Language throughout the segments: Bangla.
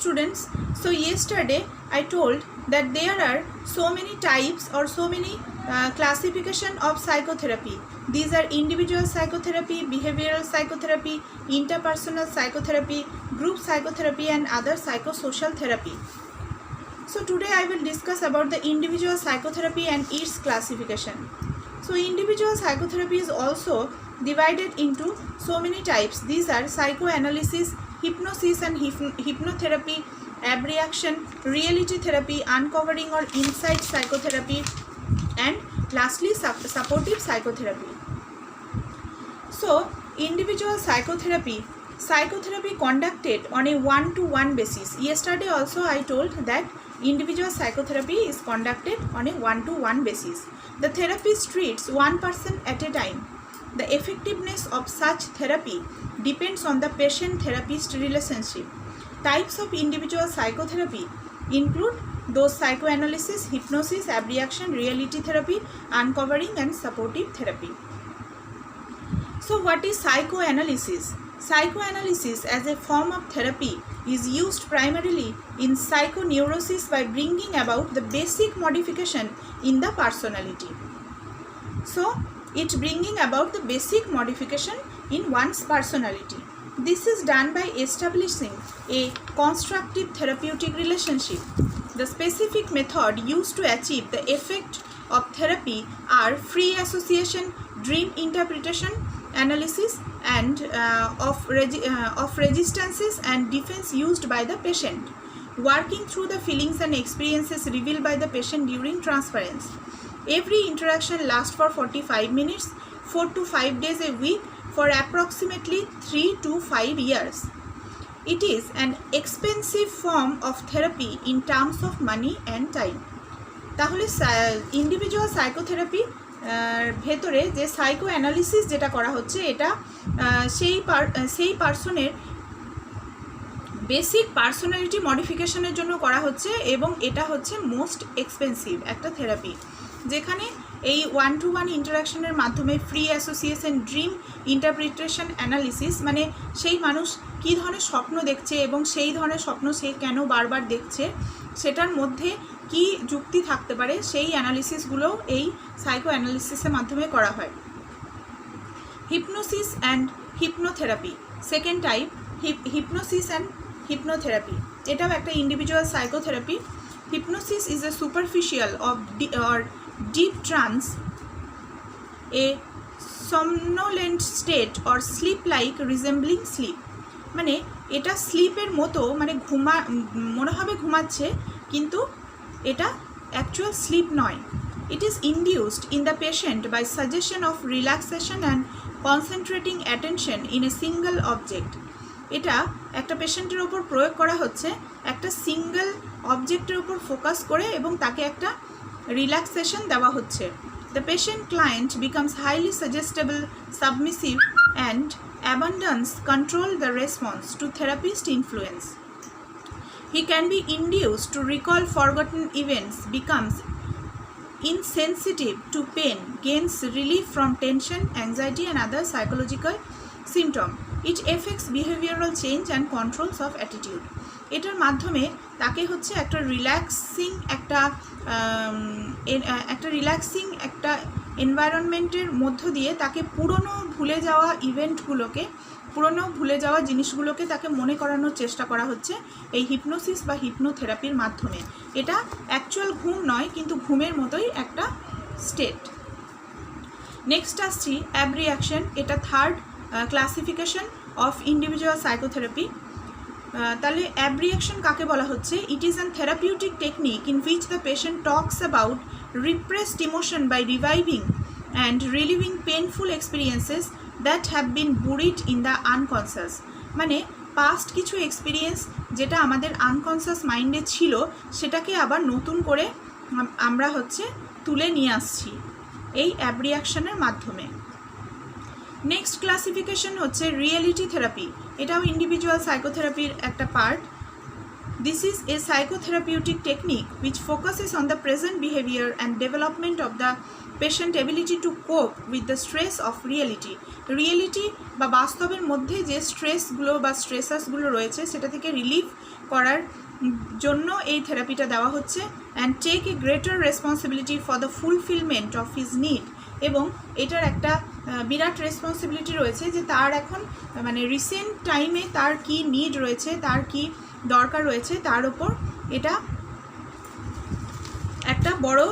students. So yesterday I told that there are so many types or so many classification of psychotherapy. These are individual psychotherapy, behavioral psychotherapy, interpersonal psychotherapy, group psychotherapy and other psychosocial therapy. So today I will discuss about the individual psychotherapy and its classification. So individual psychotherapy is also divided into so many types. These are psychoanalysis, hypnosis and hypnotherapy, abreaction, reality therapy, uncovering or insight psychotherapy, and lastly supportive psychotherapy. So individual psychotherapy conducted on a one-to-one basis. Yesterday also I told that individual psychotherapy is conducted on a one-to-one basis. The therapist treats one person at a time. The effectiveness of such therapy depends on the patient-therapist relationship. Types of individual psychotherapy include those psychoanalysis, hypnosis, abreaction, reality therapy, uncovering and supportive therapy. So what is psychoanalysis? Psychoanalysis as a form of therapy is used primarily in psychoneurosis by bringing about the basic modification in the personality. So it bringing about the basic modification in one's personality. This is done by establishing a constructive therapeutic relationship. The specific method used to achieve the effect of therapy are free association, dream interpretation, analysis and of resistances and defense used by the patient, working through the feelings and experiences revealed by the patient during transference. Every interaction lasts for 45 minutes, 4 to 5 days a week for approximately 3 to 5 years. It is an expensive form of therapy in terms of money and time. তাহলে ইন্ডিভিজুয়াল সাইকোথেরাপি ভেতরে যে সাইকো অ্যানালিসিস যেটা করা হচ্ছে এটা সেই পার্সনের বেসিক পার্সোনালিটি মডিফিকেশনের জন্য করা হচ্ছে এবং এটা হচ্ছে মোস্ট এক্সপেন্সিভ একটা থেরাপি, যেখানে এই ওয়ান টু ওয়ান ইন্টারাকশনের মাধ্যমে free association, dream interpretation analysis মানে সেই মানুষ কী ধরনের স্বপ্ন দেখছে এবং সেই ধরনের স্বপ্ন সে কেন বারবার দেখছে সেটার মধ্যে কি যুক্তি থাকতে পারে সেই অ্যানালিসিসগুলো এই সাইকো অ্যানালিসিসের মাধ্যমে করা হয়। Hypnosis and hypnotherapy second type, hypnosis and hypnotherapy এটাও একটা individual psychotherapy. Hypnosis is a superficial or deep trance, a somnolent state or sleep like resembling sleep, মানে এটা স্লিপের মতো মানে মনে হবে ঘুমাচ্ছে কিন্তু এটা অ্যাকচুয়াল স্লিপ নয়। It is induced in the patient by suggestion of relaxation and concentrating attention in a single object. এটা একটা পেশেন্টের ওপর প্রয়োগ করা হচ্ছে একটা সিঙ্গেল অবজেক্টের উপর ফোকাস করে এবং তাকে একটা রিল্যাক্সেশন দেওয়া হচ্ছে। The patient client becomes highly suggestible, submissive and abundance control the response to therapist influence. He can be induced to recall forgotten events, becomes insensitive to pain, gains relief from tension, anxiety and other psychological symptoms. It affects behavioral change and controls of attitude. এটার মাধ্যমে তাকে হচ্ছে একটা রিল্যাক্সিং একটা এনভায়রনমেন্টের মধ্য দিয়ে তাকে পুরনো ভুলে যাওয়া জিনিসগুলোকে তাকে মনে করানোর চেষ্টা করা হচ্ছে এই হিপনোসিস বা হিপনোথেরাপির মাধ্যমে। এটা অ্যাকচুয়াল ঘুম নয় কিন্তু ঘুমের মতোই একটা স্টেট। নেক্সট আসছি অ্যাব্রিয়াকশন, এটা third classification of individual psychotherapy. তাহলে অ্যাব্রিয়াকশন কাকে বলা হচ্ছে? It is an therapeutic technique in which the patient talks about repressed emotion by reviving and reliving painful experiences that have been buried in the unconscious, মানে পাস্ট কিছু এক্সপিরিয়েন্স যেটা আমাদের আনকনসিয়াস মাইন্ডে ছিল সেটাকে আবার নতুন করে আমরা হচ্ছে তুলে নিয়ে আসছি এই অ্যাব্রিয়াকশনের মাধ্যমে। নেক্সট ক্লাসিফিকেশন হচ্ছে রিয়েলিটি থেরাপি, এটাও ইন্ডিভিজুয়াল সাইকোথেরাপির একটা part. This is a psychotherapeutic technique which focuses on the present behavior and development of the patient ability to কোপ with the stress of reality বা বাস্তবের মধ্যে যে স্ট্রেসগুলো বা স্ট্রেসাসগুলো রয়েছে সেটা থেকে রিলিফ করার জন্য এই থেরাপিটা দেওয়া হচ্ছে। And take a greater responsibility for the fulfilment of his need, এবং এটার একটা বিরাট রেসপন্সিবিলিটি রয়েছে যে তার এখন মানে রিসেন্ট টাইমে তার কি নিড রয়েছে, তার কি দরকার রয়েছে, তার ওপর এটা একটা বড়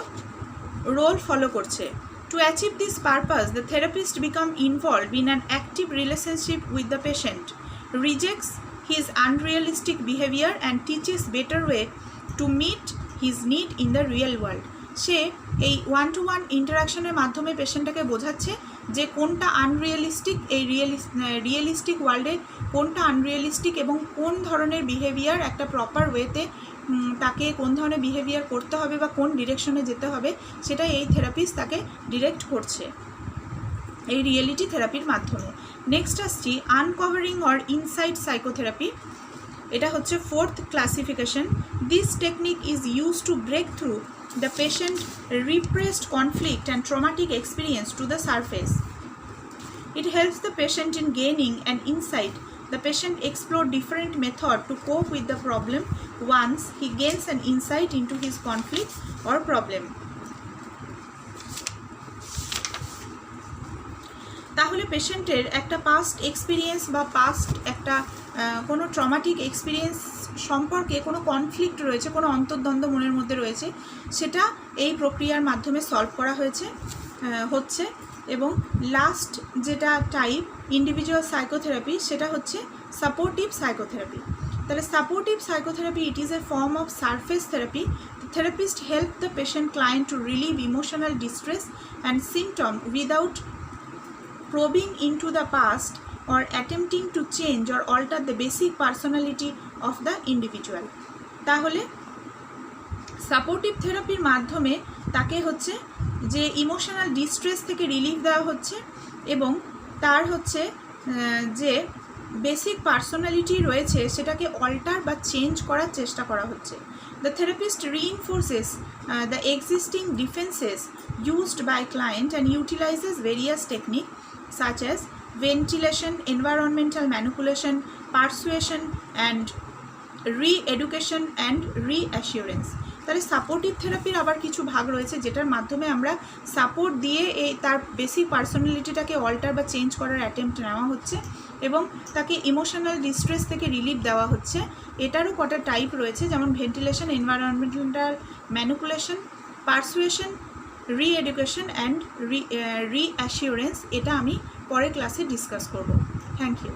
রোল ফলো করছে। To achieve this purpose, the therapist becomes involved in an active relationship with the patient, rejects his unrealistic behavior and teaches better way to meet his need in the real world. সে এই 1-to-1 ইন্টারাকশনের মাধ্যমে পেশেন্টটাকে বোঝাচ্ছে যে কোনটা আনরিয়েলিস্টিক, এই রিয়েলিস্টিক ওয়ার্ল্ডে কোনটা আনরিয়েলিস্টিক এবং কোন ধরনের বিহেভিয়ার একটা প্রপার ওয়েতে তাকে কোন ধরনের বিহেভিয়ার করতে হবে বা কোন ডিরেকশনে যেতে হবে সেটা এই থেরাপিস্ট তাকে ডিরেক্ট করছে এই রিয়েলিটি থেরাপির মাধ্যমে। নেক্সট আসছি আনকভারিং অর ইনসাইট সাইকোথেরাপি। এটা হচ্ছে 4th classification. This technique is use to break through the patient repressed conflict and traumatic experience to the surface. It helps the patient in gaining an insight. The patient explores different methods to cope with the problem once he gains an insight into his conflict or problem. তাহলে পেশেন্টের একটা পাস্ট এক্সপিরিয়েন্স বা পাস্ট একটা কোনো ট্রমাটিক এক্সপিরিয়েন্স সম্পর্কে কোনো কনফ্লিক্ট রয়েছে, কোনো অন্তর্দ্বন্দ্ব মনের মধ্যে রয়েছে, সেটা এই প্রক্রিয়ার মাধ্যমে সলভ করা হচ্ছে। এবং লাস্ট যেটা টাইপ ইন্ডিভিজুয়াল সাইকোথেরাপি সেটা হচ্ছে সাপোর্টিভ সাইকোথেরাপি। তাহলে supportive psychotherapy it is a form of surface therapy. The therapist helps the patient client to relieve emotional distress and symptom without probing into the past or attempting to change or alter the basic personality of the individual. তাহলে সাপোর্টিভ থেরাপির মাধ্যমে তাকে হচ্ছে যে ইমোশনাল ডিস্ট্রেস থেকে রিলিফ দেওয়া হচ্ছে এবং তার হচ্ছে যে বেসিক পার্সোনালিটি রয়েছে সেটাকে অল্টার বা চেঞ্জ করার চেষ্টা করা হচ্ছে। The therapist reinforces the existing defences used by client and utilizes various techniques such as ventilation, environmental manipulation, persuasion and re-education and reassurance. তাহলে সাপোর্টিভ থেরাপির আবার কিছু ভাগ রয়েছে যেটার মাধ্যমে আমরা সাপোর্ট দিয়ে এই তার বেসিক পার্সোনালিটিটাকে অল্টার বা চেঞ্জ করার অ্যাটেম্প্ট নেওয়া হচ্ছে এবং তাকে ইমোশনাল ডিস্ট্রেস থেকে রিলিফ দেওয়া হচ্ছে। এটারও কটা টাইপ রয়েছে, যেমন ventilation, environmental manipulation, persuasion, reeducation and reassurance. এটা আমি পরের ক্লাসে ডিসকাস করব। Thank you.